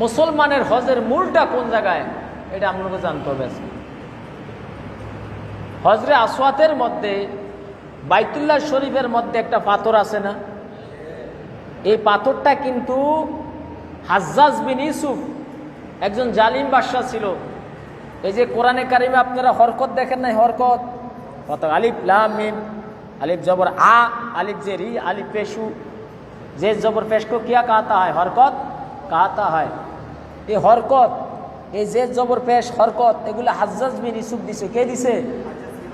মুসলমানের হজের মূলটা কোন জায়গায় এটা আপনাকে জানতে হবে। হজরে আসওয়াতের মধ্যে বাইতুল্লাহ শরীফের মধ্যে একটা পাথর আছে না, এই পাথরটা কিন্তু হাজ্জাজ বিন ইউসুফ একজন জালিম বাদশা ছিল। এই যে কোরআনে কারিমে আপনারা হরকত দেখেন নাই, হরকত কত আলিফ লাম মিম, আলিফ জবর আ, আলিফ যে রি, আলিফ পেশু, যে জবর পেশ को क्या कहता है, হরকত कहता है। এই হরকত, এই যে জবর পেশ হরকত, এগুলো হাজ্জাজ বিন ইউসুফ দিছে। কে দিছে?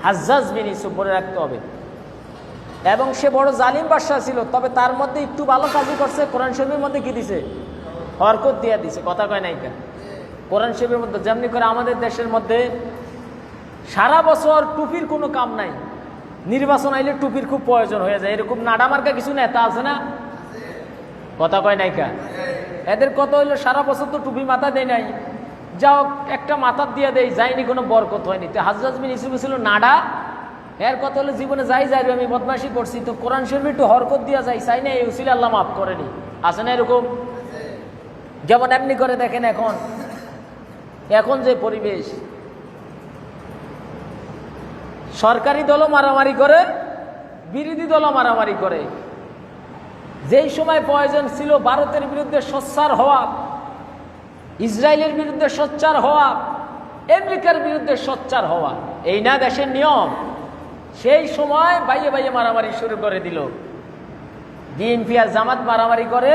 হাজ্জাজ বিন ইউসুফ, মনে রাখতে হবে। এবং সে বড় জালিম বাদশা ছিল, তবে তার মধ্যে একটু ভালো কাজই করছে। কোরআন শরীফের মধ্যে কি দিছে? হরকত দিয়া দিছে। কথা কয় নাই কেন? কোরআন শরীফের মধ্যে যেমনি করে আমাদের দেশের মধ্যে সারা বছর টুপির কোনো কাম নাই, নির্বাচন আইলে টুপির খুব প্রয়োজন হয়ে যায়, এরকম নাডামার্কা কিছু নেতা আছে না? কথা কয় নাই কেন? এদের কত হইলো সারা বছর তো টুপি মাথা দেয় নাই, যাও একটা মাথা দিয়ে দেয়, যায়নি, কোনো বরকত হয়নি। তো হাজ্জাজ বিন ইউসুফ ছিল নাডা, এর কথা হলো জীবনে যাই যাইবে আমি বদমাশি করছি, তো কোরআন শরীফে একটু হরকত দিয়া যাই, চাই না এই উসিলে আল্লাহ মাফ করেনি। আছে না এরকম? যেমন এমনি করে দেখেন এখন যে পরিবেশ, সরকারি দলও মারামারি করে, বিরোধী দলও মারামারি করে। যেই সময় প্রয়োজন ছিল ভারতের বিরুদ্ধে সোচ্চার হওয়া, ইসরায়েলের বিরুদ্ধে সোচ্চার হওয়া, আমেরিকার বিরুদ্ধে সোচ্চার হওয়া, এই না দেশের নিয়ম, সেই সময় বাইয়ে বাইয়ে মারামারি শুরু করে দিল। বিএনপি আর জামাত মারামারি করে,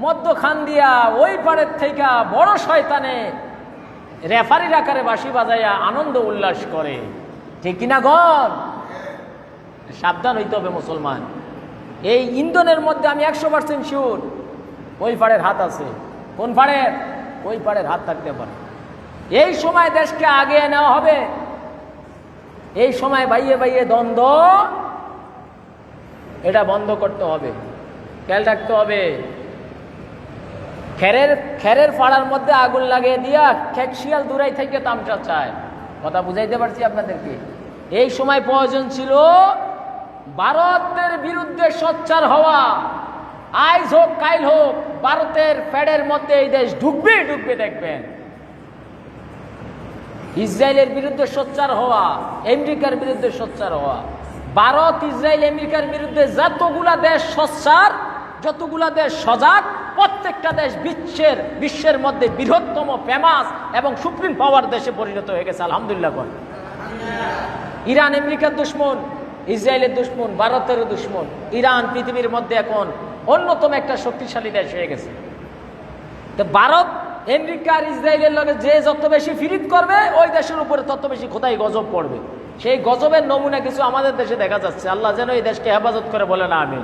মধ্যখান দিয়া ওই পাড়ের থেকে বড় শয়তানে রেফারির আকারে বাঁশি বাজাইয়া আনন্দ উল্লাস করে। ঠিক কিনা গণ? সাবধান হইতে হবে মুসলমান। এই ইন্ধনের মধ্যে আমি 100% শিওর ওই পাড়ের হাত আছে। কোন পাড়ের? ওই পাড়ের হাত থাকতে পারে। এই সময় দেশকে আগে নেওয়া হবে, এই সময় বাইয়ে বাইয়ে দ্বন্দ্ব, এটা বন্ধ করতে হবে, খেয়াল রাখতে হবে। খেরের ফাড়ার মধ্যে আগুন লাগিয়ে দিয়া খেকশিয়াল দূরাই থেকে তামটা চায়। কথা বুঝাইতে পারছি আপনাদেরকে? এই সময় প্রয়োজন ছিল ভারতের বিরুদ্ধে সোচ্চার হওয়া। আইজ হোক কাইল হোক, ভারতের ফেডের মধ্যে এই দেশ ঢুকবে দেখবেন। ইসরায়েলের বিরুদ্ধে সোচ্চার হওয়া, আমেরিকার বিরুদ্ধে সোচ্চার হওয়া। ভারত, ইসরায়েল, আমেরিকার বিরুদ্ধে যতগুলা দেশ সোচ্চার, যতগুলা দেশ সজাগ, প্রত্যেকটা দেশ বিশ্বের মধ্যে বৃহত্তম, ফেমাস এবং সুপ্রিম পাওয়ার দেশে পরিণত হয়ে গেছে। আলহামদুলিল্লাহ। ইরান আমেরিকার দুশ্মন, ইসরায়েলের দুশ্মন, ভারতের দুশ্মন। ইরান পৃথিবীর মধ্যে এখন অন্যতম একটা শক্তিশালী দেশ হয়ে গেছে। তো ভারত, আমেরিকা আর ইসরায়েলের লগে যে যত বেশি ফিরিত করবে, ওই দেশের উপরে তত বেশি খোদাই গজব পড়বে। সেই গজবের নমুনা কিছু আমাদের দেশে দেখা যাচ্ছে। আল্লাহ যেন এই দেশকে হেফাজত করে, বলে না আমিন।